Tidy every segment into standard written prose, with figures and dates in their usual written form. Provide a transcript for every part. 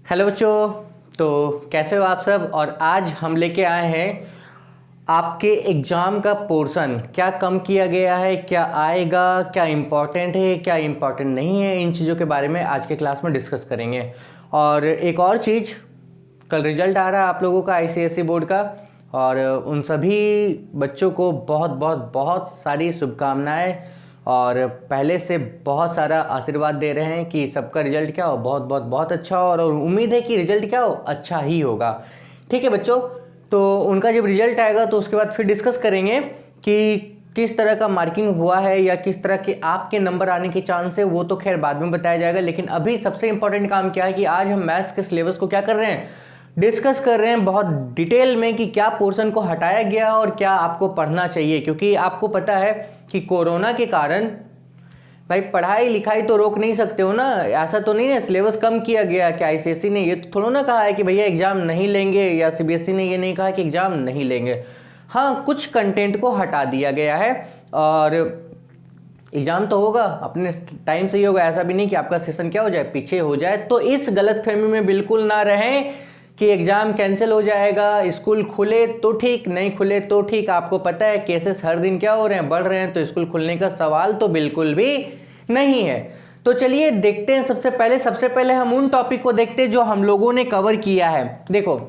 Hello बच्चों। तो कैसे हो आप सब। और आज हम लेके आए हैं आपके एग्ज़ाम का पोर्शन, क्या कम किया गया है, क्या आएगा, क्या इम्पोर्टेंट है, क्या इम्पोर्टेंट नहीं है, इन चीज़ों के बारे में आज के क्लास में डिस्कस करेंगे। और एक और चीज़, कल रिजल्ट आ रहा है आप लोगों का आईसीएसई बोर्ड का, और उन सभी बच्चों को बहुत बहुत बहुत सारी शुभकामनाएं और पहले से बहुत सारा आशीर्वाद दे रहे हैं कि सबका रिजल्ट क्या हो, बहुत बहुत बहुत अच्छा हो। और उम्मीद है कि रिजल्ट क्या हो, अच्छा ही होगा। ठीक है बच्चों, तो उनका जब रिजल्ट आएगा तो उसके बाद फिर डिस्कस करेंगे कि किस तरह का मार्किंग हुआ है या किस तरह के आपके नंबर आने के चांस है, वो तो खैर बाद में बताया जाएगा। लेकिन अभी सबसे इंपॉर्टेंट काम क्या है कि आज हम मैथ्स के सिलेबस को क्या कर रहे हैं, डिस्कस कर रहे हैं बहुत डिटेल में कि क्या पोर्शन को हटाया गया और क्या आपको पढ़ना चाहिए। क्योंकि आपको पता है कि कोरोना के कारण भाई पढ़ाई लिखाई तो रोक नहीं सकते हो ना। ऐसा तो नहीं है सिलेबस कम किया गया कि आईसीएसई ने ये तो थोड़ा ना कहा है कि भैया एग्जाम नहीं लेंगे, या सीबीएसई ने ये नहीं कहा कि एग्जाम नहीं लेंगे। हाँ, कुछ कंटेंट को हटा दिया गया है और एग्जाम तो होगा अपने टाइम से ही होगा। ऐसा भी नहीं कि आपका सेशन क्या हो जाए, पीछे हो जाए। तो इस गलतफहमी में बिल्कुल ना रहें कि एग्जाम कैंसिल हो जाएगा, स्कूल खुले तो ठीक, नहीं खुले तो ठीक। आपको पता है केसेस हर दिन क्या हो रहे हैं, बढ़ रहे हैं, तो स्कूल खुलने का सवाल तो बिल्कुल भी नहीं है। तो चलिए देखते हैं। सबसे पहले हम उन टॉपिक को देखते हैं जो हम लोगों ने कवर किया है। देखो,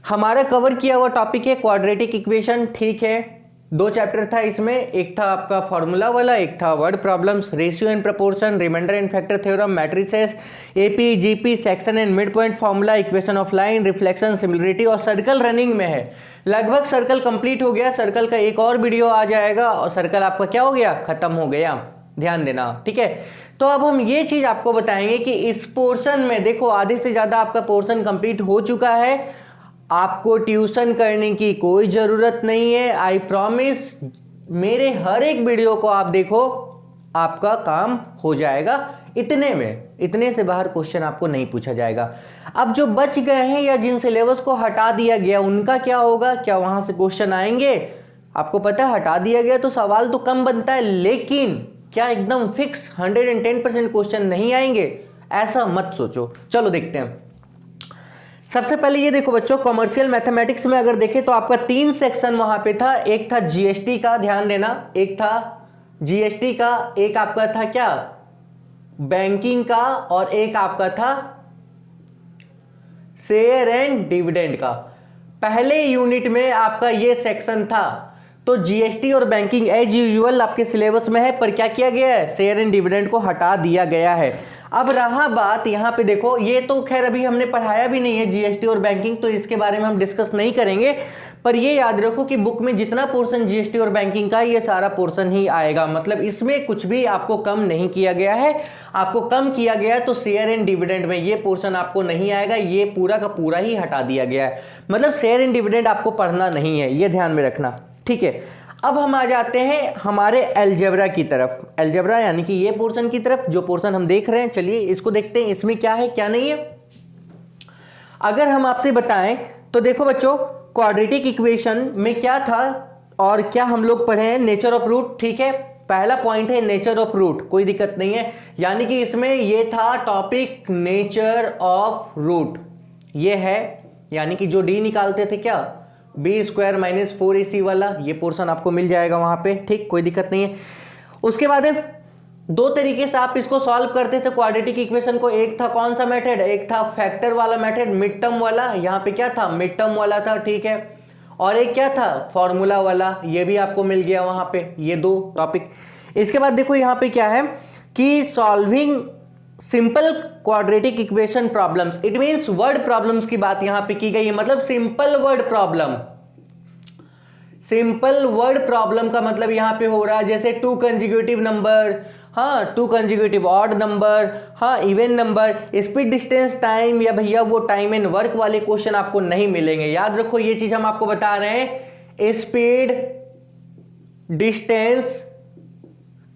हमारा कवर किया हुआ टॉपिक है क्वाड्रेटिक इक्वेशन। ठीक है, 2 चैप्टर था इसमें, एक था आपका फॉर्मूला वाला, एक था word problems, ratio and proportion, remainder and factor theorem, matrices, AP GP, section and mid point formula, equation of line, reflection, similarity और सर्कल रनिंग में है। लगभग सर्कल कंप्लीट हो गया। सर्कल का एक और वीडियो आ जाएगा और सर्कल आपका क्या हो गया, खत्म हो गया। ध्यान देना, ठीक है। तो अब हम ये चीज आपको बताएंगे कि इस पोर्शन में देखो आधे से ज्यादा आपका पोर्शन कंप्लीट हो चुका है। आपको ट्यूशन करने की कोई जरूरत नहीं है। आई प्रॉमिस, मेरे हर एक वीडियो को आप देखो, आपका काम हो जाएगा इतने में। इतने से बाहर क्वेश्चन आपको नहीं पूछा जाएगा। अब जो बच गए हैं या जिन सिलेबस को हटा दिया गया उनका क्या होगा, क्या वहां से क्वेश्चन आएंगे? आपको पता है हटा दिया गया तो सवाल तो कम बनता है, लेकिन क्या एकदम फिक्स 110% क्वेश्चन नहीं आएंगे? ऐसा मत सोचो। चलो देखते हैं। सबसे पहले ये देखो बच्चों, कॉमर्शियल मैथमेटिक्स में अगर देखें तो आपका 3 सेक्शन वहां पे था। एक था जीएसटी का, ध्यान देना, एक था जीएसटी का, एक आपका था क्या, बैंकिंग का, और एक आपका था शेयर एंड डिविडेंड का। पहले यूनिट में आपका ये सेक्शन था। तो जीएसटी और बैंकिंग एज यूजुअल आपके सिलेबस में है, पर क्या किया गया है, शेयर एंड डिविडेंड को हटा दिया गया है। अब रहा बात यहां पे देखो, ये तो खैर अभी हमने पढ़ाया भी नहीं है जीएसटी और बैंकिंग, तो इसके बारे में हम डिस्कस नहीं करेंगे। पर ये याद रखो कि बुक में जितना पोर्शन जीएसटी और बैंकिंग का है, ये सारा पोर्शन ही आएगा। मतलब इसमें कुछ भी आपको कम नहीं किया गया है। आपको कम किया गया है तो शेयर एंड डिविडेंड में ये पोर्शन आपको नहीं आएगा, ये पूरा का पूरा ही हटा दिया गया है। मतलब शेयर एंड डिविडेंड आपको पढ़ना नहीं है, ये ध्यान में रखना, ठीक है। अब हम आ जाते हैं हमारे अलजेब्रा की तरफ। अलजेब्रा यानी कि ये पोर्शन की तरफ, जो पोर्शन हम देख रहे हैं। चलिए इसको देखते हैं, इसमें क्या है क्या नहीं है। अगर हम आपसे बताएं तो देखो बच्चों, क्वाड्रेटिक इक्वेशन में क्या था और क्या हम लोग पढ़े हैं, नेचर ऑफ रूट। ठीक है, पहला पॉइंट है नेचर ऑफ रूट, कोई दिक्कत नहीं है। यानी कि इसमें ये था टॉपिक नेचर ऑफ रूट, ये है। यानी कि जो डी निकालते थे क्या, बी स्क्वायर माइनस 4ac वाला, ये पोर्शन आपको मिल जाएगा वहां पे, ठीक, कोई दिक्कत नहीं है। उसके बाद 2 तरीके से आप इसको सॉल्व करते थे क्वाड्रेटिक इक्वेशन को। एक था कौन सा मेथड, एक था फैक्टर वाला मेथड, मिड टर्म वाला, यहाँ पे क्या था, मिड टर्म वाला था, ठीक है। और एक क्या था, फॉर्मूला वाला, ये भी आपको मिल गया वहां पे, ये 2 टॉपिक। इसके बाद देखो यहाँ पे क्या है कि solving simple quadratic equation problems, it means word problems की बात यहां पे की गई है। मतलब simple word problem, simple word problem का मतलब यहां पे हो रहा है जैसे 2 कंसेक्यूटिव नंबर, हाँ 2 कंसेक्यूटिव ऑड नंबर, हाँ even number, speed distance time, या भैया वो टाइम एंड वर्क वाले क्वेश्चन आपको नहीं मिलेंगे। याद रखो ये चीज हम आपको बता रहे हैं, स्पीड डिस्टेंस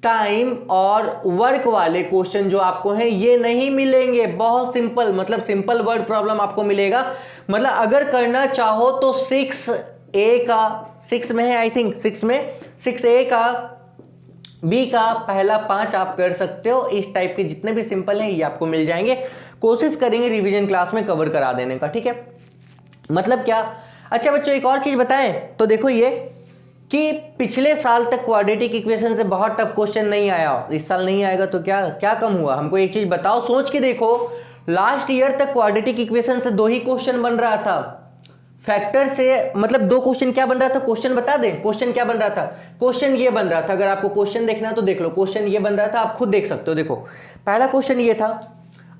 टाइम और वर्क वाले क्वेश्चन जो आपको हैं ये नहीं मिलेंगे। बहुत सिंपल, मतलब सिंपल वर्ड प्रॉब्लम आपको मिलेगा। मतलब अगर करना चाहो तो 6A का, 6 में है आई थिंक, 6 में 6A का बी का पहला 5 आप कर सकते हो। इस टाइप के जितने भी सिंपल हैं ये आपको मिल जाएंगे। कोशिश करेंगे रिवीजन क्लास में कवर करा देने का, ठीक है। मतलब क्या, अच्छा बच्चों एक और चीज बताएं तो देखो ये कि पिछले साल तक क्वाड्रेटिक इक्वेशन से बहुत टफ क्वेश्चन नहीं आया, इस साल नहीं आएगा तो क्या क्या कम हुआ? हमको एक चीज बताओ, सोच के देखो, लास्ट ईयर तक क्वाड्रेटिक इक्वेशन से 2 ही क्वेश्चन बन रहा था। फैक्टर से मतलब 2 क्वेश्चन क्या बन रहा था, क्वेश्चन बता दें, क्वेश्चन क्या बन रहा था? क्वेश्चन ये बन रहा था, अगर आपको क्वेश्चन देखना है तो देख लो, क्वेश्चन ये बन रहा था, आप खुद देख सकते हो। देखो पहला क्वेश्चन ये था,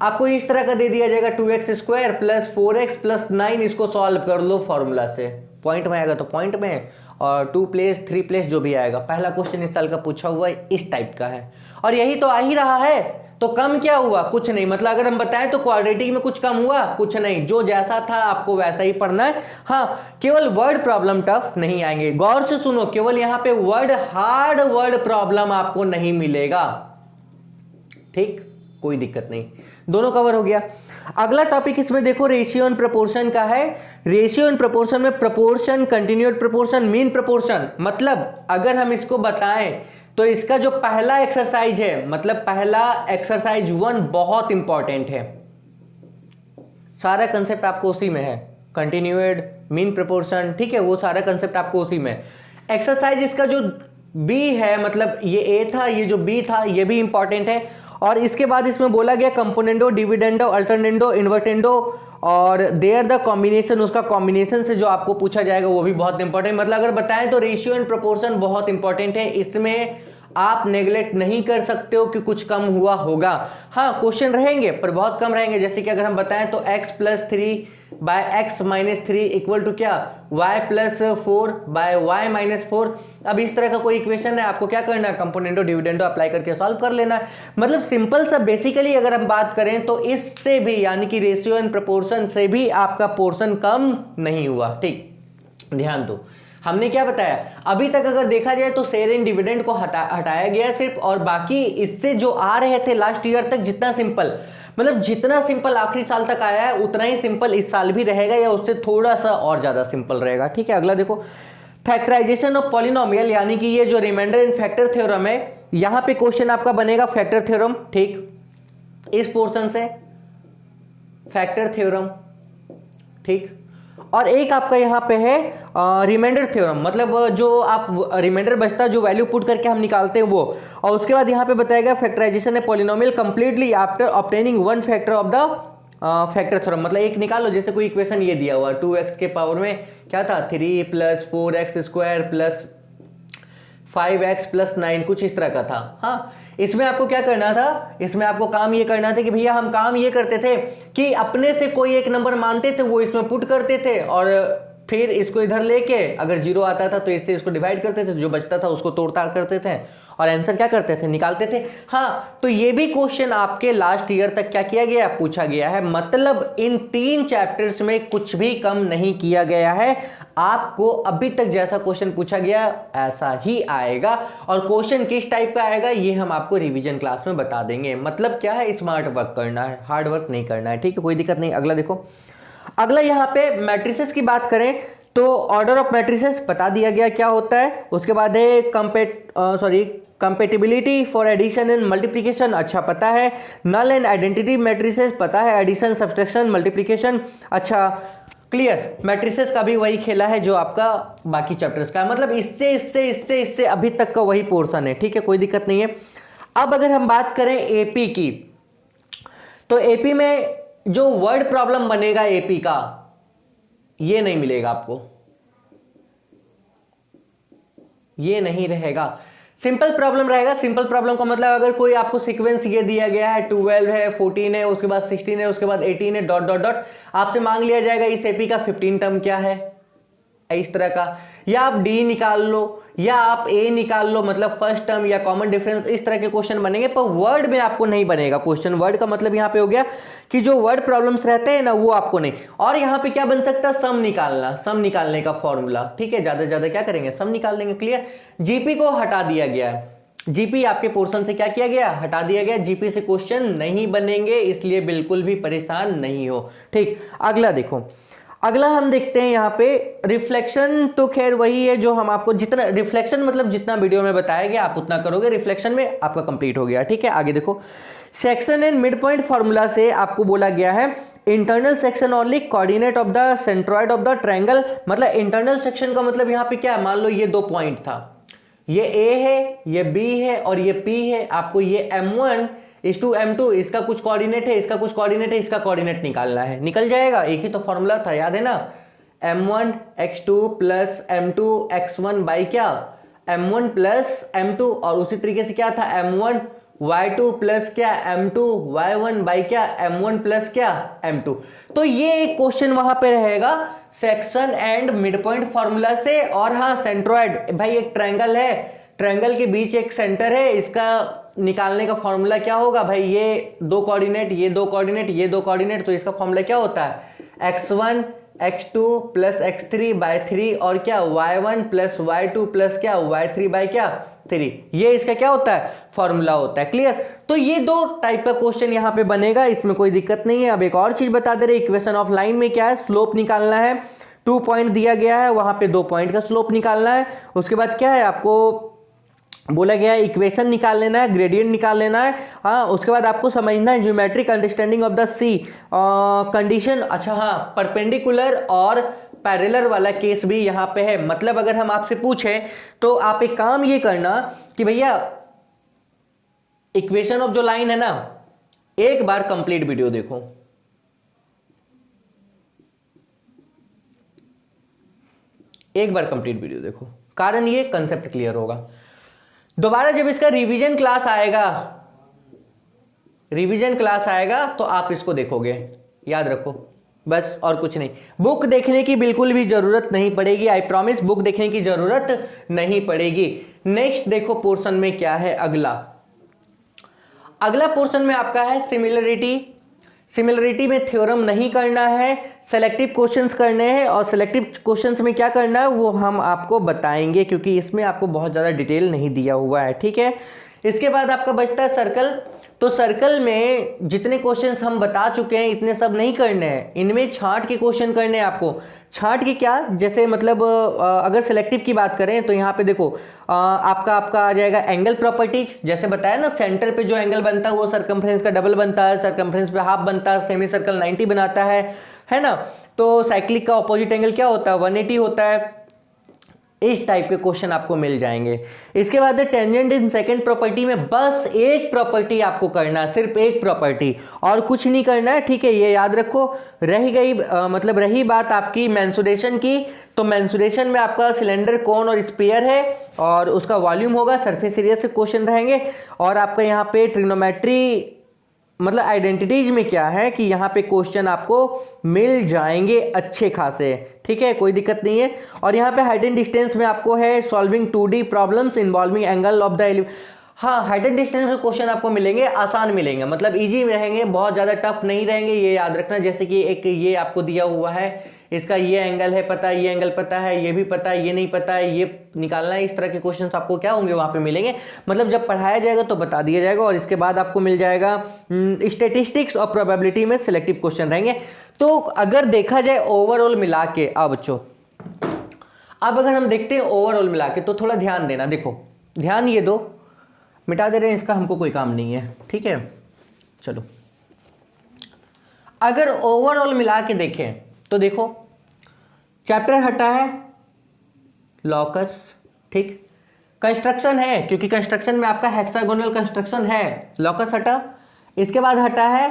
आपको इस तरह का दे दिया जाएगा 2x² प्लस 4x प्लस 9, इसको सॉल्व कर लो फॉर्मूला से, पॉइंट में आएगा तो पॉइंट में, और 2 प्लेस 3 प्लेस जो भी आएगा। पहला क्वेश्चन इस साल का पूछा हुआ है, इस टाइप का है, और यही तो आ ही रहा है। तो कम क्या हुआ? कुछ नहीं। मतलब अगर हम बताएं तो क्वाड्रेटिक में कुछ कम हुआ? कुछ नहीं, जो जैसा था आपको वैसा ही पढ़ना है। हाँ, केवल वर्ड प्रॉब्लम टफ नहीं आएंगे। गौर से सुनो, केवल यहां पे हार्ड वर्ड प्रॉब्लम आपको नहीं मिलेगा, ठीक, कोई दिक्कत नहीं, दोनों कवर हो गया। अगला टॉपिक इसमें देखो रेशियो एंड प्रोपोर्शन का है। रेशियो एंड प्रोपोर्शन में proportion, continued proportion, mean proportion, मतलब अगर हम इसको बताएं तो इसका जो पहला एक्सरसाइज है, मतलब पहला एक्सरसाइज 1 बहुत इंपॉर्टेंट है। सारा कंसेप्ट आपको उसी में है, कंटिन्यूड, मीन प्रोपोर्शन, ठीक है, वो सारा कंसेप्ट आपको उसी में। एक्सरसाइज इसका जो बी है, मतलब ये ए था, ये जो बी था, ये भी इंपॉर्टेंट है। और इसके बाद इसमें बोला गया कंपोनेंडो, डिविडेंडो, अल्टरनेंडो, इन्वर्टेंडो और देयर द कॉम्बिनेशन, उसका कॉम्बिनेशन से जो आपको पूछा जाएगा वो भी बहुत इंपॉर्टेंट। मतलब अगर बताएं तो रेशियो एंड प्रोपोर्शन बहुत इंपॉर्टेंट है, इसमें आप नेग्लेक्ट नहीं कर सकते हो कि कुछ कम हुआ होगा। हाँ, क्वेश्चन रहेंगे पर बहुत कम रहेंगे। जैसे कि अगर हम बताएं तो x plus 3 by x minus 3 equal to क्या, y plus 4 by y minus 4। अब इस तरह का कोई इक्वेशन है, आपको क्या करना है, कंपोनेंटो डिविडेंडो अप्लाई करके सॉल्व कर लेना है। मतलब सिंपल सा, बेसिकली अगर हम बात करें तो इससे भी, यानी कि रेशियो एंड प्रोपोर्शन से भी आपका पोर्शन कम नहीं हुआ, ठीक, ध्यान दो। हमने क्या बताया, अभी तक अगर देखा जाए तो शेयर इन डिविडेंड को हटाया गया सिर्फ, और बाकी इससे जो आ रहे थे लास्ट ईयर तक जितना सिंपल, मतलब जितना सिंपल आखिरी साल तक आया है उतना ही सिंपल इस साल भी रहेगा, या उससे थोड़ा सा और ज्यादा सिंपल रहेगा, ठीक है। अगला देखो, फैक्टराइजेशन ऑफ पॉलिनोमियल, यानी कि ये जो रिमाइंडर इन फैक्टर थ्योरम है, यहां पे क्वेश्चन आपका बनेगा फैक्टर थ्योरम, ठीक, इस पोर्शन से फैक्टर थ्योरम, ठीक। और एक आपका यहाँ पे है रिमाइंडर थ्योरम, मतलब जो आप रिमाइंडर बचता है, जो वैल्यू पुट करके हम निकालते हैं वो। और उसके बाद यहाँ पे बताएगा फैक्टराइजेशन है polynomial completely after obtaining 1 factor of the factor theorem. मतलब एक निकालो, जैसे कोई इक्वेशन ये दिया हुआ 2x के पावर में क्या था, 3 plus 4x² plus 5x plus 9, कुछ इस तरह का था। हाँ, इसमें आपको क्या करना था, इसमें आपको काम ये करना था कि भैया हम काम ये करते थे कि अपने से कोई एक नंबर मानते थे, वो इसमें पुट करते थे, और फिर इसको इधर लेके अगर 0 आता था तो इससे इसको डिवाइड करते थे, जो बचता था उसको तोड़-ताड़ करते थे, और आंसर क्या करते थे, निकालते थे। हाँ, तो ये भी क्वेश्चन आपके लास्ट ईयर तक क्या किया गया, पूछा गया है। मतलब इन 3 चैप्टर्स में कुछ भी कम नहीं किया गया है। आपको अभी तक जैसा क्वेश्चन पूछा गया ऐसा ही आएगा, और क्वेश्चन किस टाइप का आएगा ये हम आपको रिवीजन क्लास में बता देंगे। मतलब क्या है, स्मार्ट वर्क करना है, हार्ड वर्क नहीं करना है, ठीक है, कोई दिक्कत नहीं। अगला देखो, अगला यहाँ पे मैट्रिसेस की बात करें तो ऑर्डर ऑफ मैट्रिसेस बता दिया गया क्या होता है। उसके बाद है compatibility for addition and multiplication, अच्छा पता है। नल एंड आइडेंटिटी मैट्रिसेस पता है, एडिशन, सब्सट्रैक्शन, मल्टीप्लिकेशन, अच्छा क्लियर। मैट्रिसेस का भी वही खेला है जो आपका बाकी चैप्टर्स का है, मतलब इससे इससे इससे इससे अभी तक का वही पोर्शन है, ठीक है, कोई दिक्कत नहीं है। अब अगर हम बात करें एपी की, तो एपी में जो वर्ड प्रॉब्लम बनेगा एपी का, ये नहीं मिलेगा आपको, ये नहीं रहेगा, सिंपल प्रॉब्लम रहेगा। सिंपल प्रॉब्लम का मतलब अगर कोई आपको सीक्वेंस ये दिया गया है, 12 है, 14 है, उसके बाद 16 है, उसके बाद 18 है, डॉट डॉट डॉट, आपसे मांग लिया जाएगा इस एपी का 15 टर्म क्या है, इस तरह का, या आप डी निकाल लो या आप ए निकाल लो, मतलब फर्स्ट टर्म या कॉमन डिफरेंस, इस तरह के क्वेश्चन बनेंगे। पर वर्ड में आपको नहीं बनेगा क्वेश्चन। वर्ड का मतलब यहां पे हो गया कि जो वर्ड प्रॉब्लम्स रहते हैं ना, वो आपको नहीं। और यहां पे क्या बन सकता है, सम निकालना, सम निकालने का फॉर्मूला, ठीक है, ज्यादा से ज्यादा क्या करेंगे, सम निकाल लेंगे, क्लियर। जीपी को हटा दिया गया है, जीपी आपके पोर्शन से क्या किया गया, हटा दिया गया। जीपी से क्वेश्चन नहीं बनेंगे, इसलिए बिल्कुल भी परेशान नहीं हो, ठीक। अगला देखो, अगला हम देखते हैं यहाँ पे रिफ्लेक्शन। तो खैर वही है जो हम आपको, जितना रिफ्लेक्शन मतलब जितना वीडियो में बताया गया आप उतना करोगे, रिफ्लेक्शन में आपका कंप्लीट हो गया। ठीक है, आगे देखो, section and mid point formula से आपको बोला गया है internal section only coordinate of the centroid of the triangle. मतलब इंटरनल सेक्शन का मतलब यहाँ पे क्या है, मान लो ये 2 पॉइंट था, ये ए है, ये बी है और ये पी है। आपको ये m1 इस टू m2, इसका कुछ कोऑर्डिनेट है, इसका कुछ कोऑर्डिनेट है, इसका कोऑर्डिनेट निकालना है, निकल जाएगा। एक ही तो फॉर्मूला था, याद है ना, m1 x2 plus m2 x1 by क्या m1 प्लस m2, और उसी तरीके से क्या था m1 y2 प्लस क्या m2 y1 बाई क्या m1 प्लस क्या m2। तो ये एक क्वेश्चन वहां पे रहेगा section and mid point formula से। और हाँ, सेंट्रॉइड, भाई एक ट्रायंगल है, ट्रायंगल के बीच एक सेंटर है, इसका निकालने का फॉर्मूला क्या होगा भाई, ये 2 कोऑर्डिनेट, ये 2 कोऑर्डिनेट, ये 2 कोऑर्डिनेट, तो इसका फॉर्मूला क्या होता है x1 x2 plus x3 bye 3 और क्या y1 प्लस y2 प्लस क्या y3 बाय क्या 3। ये इसका क्या होता है, फॉर्मूला होता है। क्लियर। तो ये 2 टाइप का क्वेश्चन यहाँ पे बनेगा, इसमें कोई दिक्कत नहीं है। अब एक और चीज बता दे रहे, इक्वेशन ऑफ लाइन में क्या है, स्लोप निकालना है। 2 पॉइंट दिया गया है, वहां पे 2 पॉइंट का स्लोप निकालना है। उसके बाद क्या है, आपको बोला गया है इक्वेशन निकाल लेना है, ग्रेडियंट निकाल लेना है। हाँ, उसके बाद आपको समझना है geometric understanding of the C condition. अच्छा हाँ, परपेंडिकुलर और पैरेलल वाला केस भी यहाँ पे है। मतलब अगर हम आपसे पूछें तो आप एक काम ये करना कि भैया इक्वेशन ऑफ जो लाइन है ना, एक बार कंप्लीट वीडियो देखो, एक बार कंप्लीट वीडियो देखो, कारण ये कंसेप्ट क्लियर होगा। दोबारा जब इसका रिवीजन क्लास आएगा, रिवीजन क्लास आएगा तो आप इसको देखोगे, याद रखो बस, और कुछ नहीं। बुक देखने की बिल्कुल भी जरूरत नहीं पड़ेगी, आई प्रॉमिस, बुक देखने की जरूरत नहीं पड़ेगी। नेक्स्ट देखो पोर्शन में क्या है, अगला पोर्शन में आपका है सिमिलरिटी। सिमिलरिटी में थ्योरम नहीं करना है, सेलेक्टिव क्वेश्चंस करने हैं। और सेलेक्टिव क्वेश्चंस में क्या करना है वो हम आपको बताएंगे, क्योंकि इसमें आपको बहुत ज़्यादा डिटेल नहीं दिया हुआ है। ठीक है, इसके बाद आपका बचता है सर्कल। तो सर्कल में जितने क्वेश्चंस हम बता चुके हैं इतने सब नहीं करने हैं, इनमें छांट के क्वेश्चन करने हैं आपको। छांट के क्या, जैसे मतलब अगर सेलेक्टिव की बात करें तो यहाँ पे देखो आपका आ जाएगा एंगल प्रॉपर्टीज। जैसे बताया ना, सेंटर पे जो एंगल बनता है वो सर्कमफ्रेंस का डबल बनता है, सर्कमफ्रेंस पे हाफ बनता है, सेमी सर्कल 90 बनाता है ना। तो साइक्लिक का ऑपोजिट एंगल क्या होता है, 180 होता है। इस टाइप के क्वेश्चन आपको मिल जाएंगे। इसके बाद टेंजेंट इन सेकंड प्रॉपर्टी में बस एक प्रॉपर्टी आपको करना है, सिर्फ एक प्रॉपर्टी, और कुछ नहीं करना है। ठीक है, ये याद रखो। रही गई मतलब रही बात आपकी मेंसुरेशन की, तो मेंसुरेशन में आपका सिलेंडर, कोन और स्फीयर है और उसका वॉल्यूम होगा, सरफेस एरिया से क्वेश्चन रहेंगे। और आपका यहाँ पे ट्रिग्नोमेट्री मतलब आइडेंटिटीज में क्या है कि यहाँ पे क्वेश्चन आपको मिल जाएंगे अच्छे खासे। ठीक है, कोई दिक्कत नहीं है। और यहाँ पे हाइट एंड डिस्टेंस में आपको है solving 2D problems involving angle of the हाँ, हाइट एंड डिस्टेंस में क्वेश्चन आपको मिलेंगे, आसान मिलेंगे, मतलब इजी रहेंगे, बहुत ज़्यादा टफ नहीं रहेंगे, ये याद रखना। जैसे कि एक ये आपको दिया हुआ है, इसका ये एंगल है पता, ये एंगल पता है, ये भी पता है, ये नहीं पता है, ये निकालना है। इस तरह के क्वेश्चंस आपको क्या होंगे वहाँ पे मिलेंगे, मतलब जब पढ़ाया जाएगा तो बता दिया जाएगा। और इसके बाद आपको मिल जाएगा स्टैटिस्टिक्स और प्रोबेबिलिटी में सिलेक्टिव क्वेश्चन रहेंगे। तो अगर देखा जाए ओवरऑल मिला के, अब बच्चों अब अगर हम देखते हैं ओवरऑल मिला के, तो थोड़ा ध्यान देना। देखो ध्यान ये दो, मिटा दे रहे हैं, इसका हमको कोई काम नहीं है। ठीक है, चलो अगर ओवरऑल मिला के देखें तो देखो चैप्टर हटा है लॉकस, ठीक, कंस्ट्रक्शन है क्योंकि कंस्ट्रक्शन में आपका हेक्सागोनल कंस्ट्रक्शन है, लॉकस हटा। इसके बाद हटा है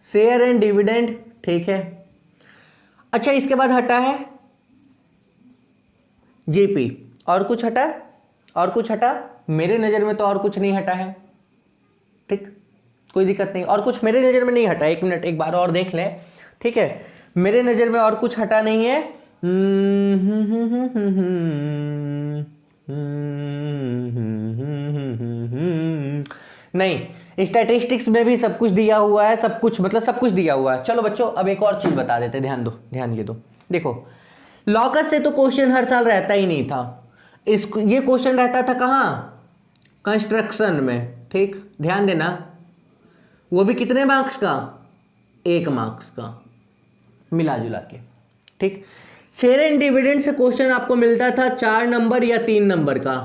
शेयर एंड डिविडेंड, ठीक है। अच्छा, इसके बाद हटा है जीपी, और कुछ हटा, और कुछ हटा, मेरे नज़र में तो और कुछ नहीं हटा है। ठीक, कोई दिक्कत नहीं, और कुछ मेरे नज़र में नहीं हटा। एक मिनट, एक बार और देख लें। ठीक है, मेरे नज़र में और कुछ हटा नहीं है। नहीं, स्टैटिस्टिक्स में भी सब कुछ दिया हुआ है, सब कुछ मतलब सब कुछ दिया हुआ है। चलो बच्चों, अब एक और चीज़ बता देते, ध्यान दो, ध्यान ये दो। देखो लॉकस से तो क्वेश्चन हर साल रहता ही नहीं था, ये क्वेश्चन रहता था कहाँ, कंस्ट्रक्शन में। ठीक, ध्यान देना, वो भी कितने मार्क्स का, 1 मार्क्स का। मिला जुला के। ठीक, शेयर एंड डिविडेंड से क्वेश्चन आपको मिलता था 4 नंबर या 3 नंबर का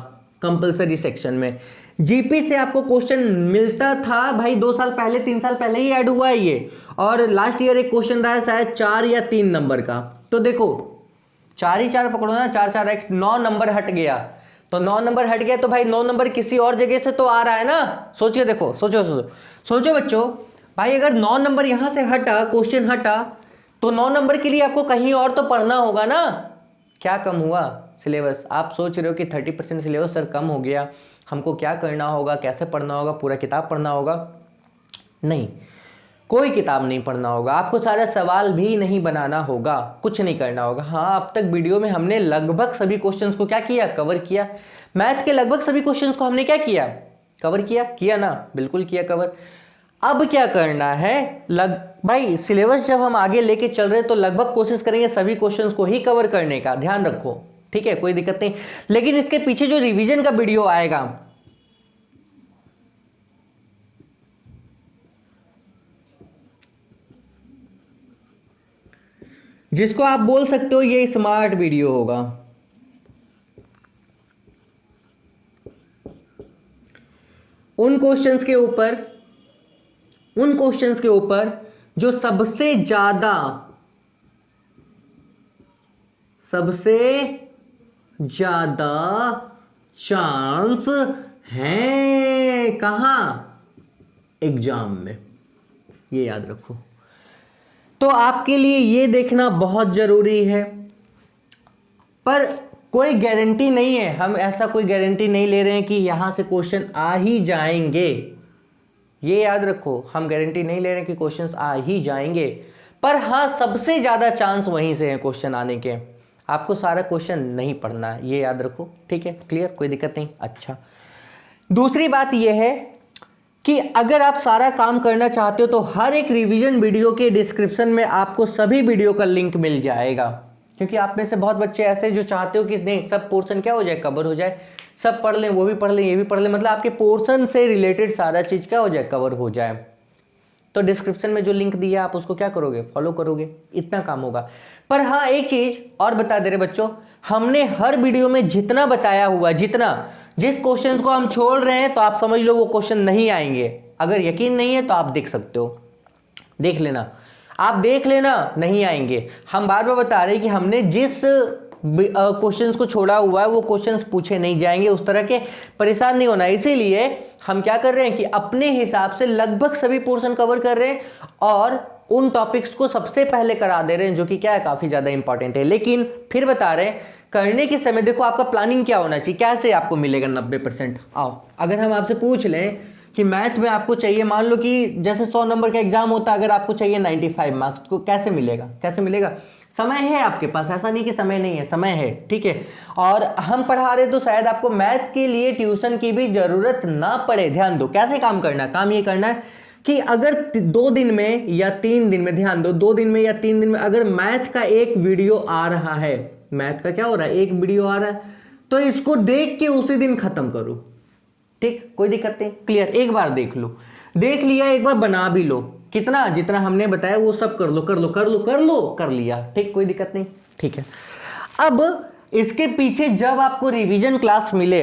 कंपलसरी सेक्शन में। जीपी से आपको क्वेश्चन मिलता था भाई 2 साल पहले 3 साल पहले ही ऐड हुआ है ये, और लास्ट ईयर एक क्वेश्चन रहा है शायद 4 या 3 नंबर का। तो देखो 4 ही 4 पकड़ो ना, 4 4 एक 9 नंबर हट गया, तो 9 नंबर हट गया तो भाई 9 नंबर किसी और जगह से तो आ रहा है ना। सोचिए, देखो सोचो सोचो सोचो बच्चों, भाई अगर 9 नंबर यहां से हटा, क्वेश्चन हटा, तो 9 नंबर के लिए आपको कहीं और तो पढ़ना होगा ना। क्या कम हुआ सिलेबस? आप सोच रहे हो कि 30% सिलेबस सर कम हो गया, हमको क्या करना होगा, कैसे पढ़ना होगा, पूरा किताब पढ़ना होगा? नहीं, कोई किताब नहीं पढ़ना होगा, आपको सारा सवाल भी नहीं बनाना होगा, कुछ नहीं करना होगा। हाँ, अब तक वीडियो में हमने लगभग सभी क्वेश्चंस को क्या किया, कवर किया। मैथ के लगभग सभी क्वेश्चंस को हमने क्या किया, कवर किया ना, बिल्कुल किया कवर। अब क्या करना है, भाई सिलेबस जब हम आगे लेके चल रहे हैं तो लगभग कोशिश करेंगे सभी क्वेश्चंस को ही कवर करने का, ध्यान रखो, ठीक है, कोई दिक्कत नहीं। लेकिन इसके पीछे जो रिवीजन का वीडियो आएगा, जिसको आप बोल सकते हो ये स्मार्ट वीडियो होगा, उन क्वेश्चंस के ऊपर जो सबसे ज्यादा चांस है कहां, एग्जाम में, ये याद रखो। तो आपके लिए ये देखना बहुत जरूरी है, पर कोई गारंटी नहीं है, हम ऐसा कोई गारंटी नहीं ले रहे हैं कि यहां से क्वेश्चन आ ही जाएंगे, ये याद रखो, हम गारंटी नहीं ले रहे हैं कि क्वेश्चंस आ ही जाएंगे, पर हाँ सबसे ज्यादा चांस वहीं से है क्वेश्चन आने के। आपको सारा क्वेश्चन नहीं पढ़ना है, ये याद रखो, ठीक है, क्लियर, कोई दिक्कत नहीं। अच्छा, दूसरी बात यह है कि अगर आप सारा काम करना चाहते हो तो हर एक रिवीजन वीडियो के डिस्क्रिप्शन में आपको सभी वीडियो का लिंक मिल जाएगा, क्योंकि आप में से बहुत बच्चे ऐसे जो चाहते हो कि नहीं सब पोर्शन क्या हो जाए, कवर हो जाए, सब पढ़ लें, वो भी पढ़ लें, ये भी पढ़ लें, मतलब आपके पोर्शन से रिलेटेड सारा चीज क्या हो जाए, कवर हो जाए। तो डिस्क्रिप्शन में जो लिंक दिया आप उसको क्या करोगे, फॉलो करोगे, इतना काम होगा। पर हाँ एक चीज और बता दे रहे बच्चों, हमने हर वीडियो में जितना बताया हुआ, जिस क्वेश्चन को हम छोड़ रहे हैं तो आप समझ लो वो क्वेश्चन नहीं आएंगे। अगर यकीन नहीं है तो आप देख सकते हो, देख लेना, आप देख लेना, नहीं आएंगे। हम बार बार बता रहे हैं कि हमने जिस क्वेश्चंस को छोड़ा हुआ है वो क्वेश्चंस पूछे नहीं जाएंगे, उस तरह के परेशान नहीं होना। इसीलिए हम क्या कर रहे हैं कि अपने हिसाब से लगभग सभी पोर्शन कवर कर रहे हैं और उन टॉपिक्स को सबसे पहले करा दे रहे हैं, जो कि क्या है, काफी ज्यादा इंपॉर्टेंट है। लेकिन फिर बता रहे हैं करने के समय देखो आपका प्लानिंग क्या होना चाहिए, कैसे आपको मिलेगा 90%। आओ अगर हम आपसे पूछ लें कि मैथ में आपको चाहिए, मान लो कि जैसे 100 नंबर का एग्जाम होता है, अगर आपको चाहिए 95 मार्क्स, तो कैसे मिलेगा, कैसे मिलेगा? समय है आपके पास, ऐसा नहीं कि समय नहीं है, समय है, ठीक है। और हम पढ़ा रहे तो शायद आपको मैथ के लिए ट्यूशन की भी जरूरत ना पड़े। ध्यान दो कैसे काम करना है, काम ये करना है कि अगर 2 दिन में या 3 दिन में, ध्यान दो 2 दिन में या 3 दिन में अगर मैथ का एक वीडियो आ रहा है, मैथ का क्या हो रहा है, एक वीडियो आ रहा है, तो इसको देख के उसी दिन खत्म करो, ठीक, कोई दिक्कत नहीं, क्लियर। एक बार देख लो, देख लिया, एक बार बना भी लो, कितना जितना हमने बताया वो सब कर लो, कर लिया, ठीक, कोई दिक्कत नहीं, ठीक है। अब इसके पीछे जब आपको रिवीजन क्लास मिले,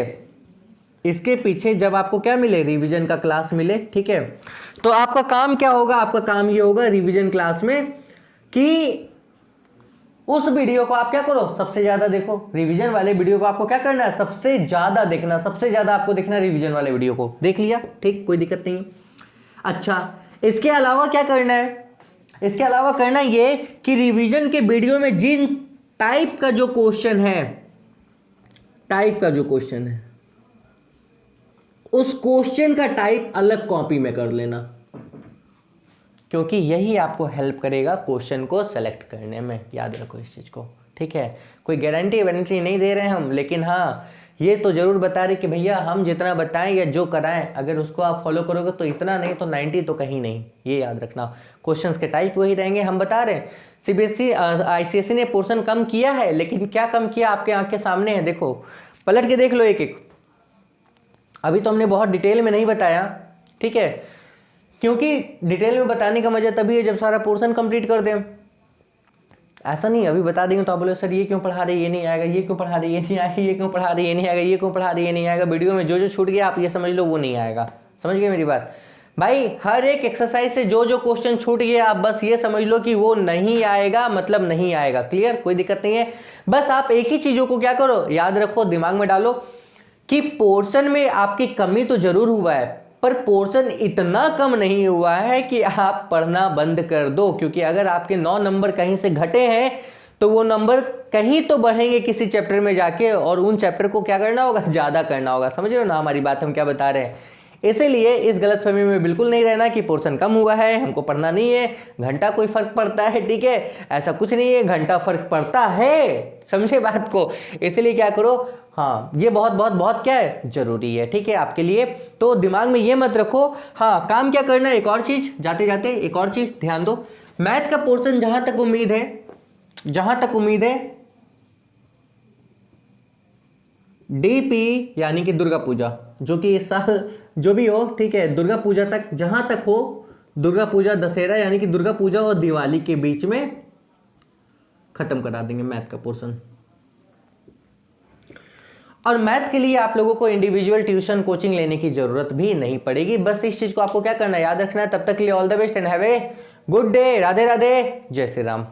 इसके पीछे जब आपको क्या मिले, रिवीजन का क्लास मिले, ठीक है, तो आपका काम क्या होगा, आपका काम ये होगा रिवीजन क्लास में कि उस वीडियो को आप क्या करो, सबसे ज्यादा देखो। रिवीजन वाले वीडियो को आपको क्या करना है, सबसे ज्यादा देखना, सबसे ज्यादा आपको देखना रिवीजन वाले वीडियो को, देख लिया, ठीक, कोई दिक्कत नहीं। अच्छा, इसके अलावा क्या करना है, इसके अलावा करना ये कि रिवीजन के वीडियो में जिन टाइप का जो क्वेश्चन है, उस क्वेश्चन का टाइप अलग कॉपी में कर लेना, क्योंकि यही आपको हेल्प करेगा क्वेश्चन को सेलेक्ट करने में, याद रखो इस चीज को, ठीक है। कोई गारंटी वारंटी नहीं दे रहे हैं हम, लेकिन हाँ ये तो जरूर बता रहे कि भैया हम जितना बताएं या जो कराएं, अगर उसको आप फॉलो करोगे तो इतना नहीं तो 90 तो कहीं नहीं, ये याद रखना। क्वेश्चंस के टाइप वही रहेंगे, हम बता रहे हैं। सीबीएसई आईसीएसई ने पोर्शन कम किया है, लेकिन क्या कम किया आपके आंख के सामने है, देखो पलट के देख लो एक एक। अभी तो हमने बहुत डिटेल में नहीं बताया, ठीक है, क्योंकि डिटेल में बताने का मजा तभी है जब सारा पोर्शन कंप्लीट कर दें। ऐसा नहीं अभी बता देंगे तो आप बोले सर ये क्यों पढ़ा रहे, ये नहीं आएगा, ये क्यों पढ़ा रहे, ये नहीं आएगा, ये क्यों पढ़ा रहे, ये नहीं आएगा, ये क्यों पढ़ा रहे, ये नहीं आएगा। वीडियो में जो जो छूट गया आप ये समझ लो वो नहीं आएगा। समझ गए मेरी बात भाई? हर एक एक्सरसाइज से जो जो क्वेश्चन छूट गया आप बस ये समझ लो कि वो नहीं आएगा, मतलब नहीं आएगा। क्लियर? कोई दिक्कत नहीं है। बस आप एक ही चीजों को क्या करो, याद रखो, दिमाग में डालो कि पोर्शन में आपकी कमी तो जरूर हुआ है, पर पोर्शन इतना कम नहीं हुआ है कि आप पढ़ना बंद कर दो। क्योंकि अगर आपके 9 नंबर कहीं से घटे हैं तो वो नंबर कहीं तो बढ़ेंगे किसी चैप्टर में जाके, और उन चैप्टर को क्या करना होगा, ज्यादा करना होगा। समझ रहे हो ना हमारी बात, हम क्या बता रहे हैं? इसीलिए इस गलतफहमी में बिल्कुल नहीं रहना कि पोर्शन कम हुआ है, हमको पढ़ना नहीं है, घंटा कोई फर्क पड़ता है, ठीक है, ऐसा कुछ नहीं है, घंटा फर्क पड़ता है। समझे बात को? इसलिए क्या करो, हाँ ये बहुत बहुत बहुत क्या है, जरूरी है, ठीक है, आपके लिए। तो दिमाग में ये मत रखो। हाँ काम क्या करना है, एक और चीज, जाते जाते एक और चीज ध्यान दो। मैथ का पोर्शन जहां तक उम्मीद है, जहां तक उम्मीद है, डीपी यानी कि दुर्गा पूजा, जो कि इस साल जो भी हो, ठीक है, दुर्गा पूजा तक, जहां तक हो, दुर्गा पूजा दशहरा यानी कि दुर्गा पूजा और दिवाली के बीच में खत्म करा देंगे मैथ का पोर्शन। और मैथ के लिए आप लोगों को इंडिविजुअल ट्यूशन कोचिंग लेने की जरूरत भी नहीं पड़ेगी। बस इस चीज को आपको क्या करना है, याद रखना है। तब तक के लिए all the best and have a good day. Radhe Radhe, जय श्री राम।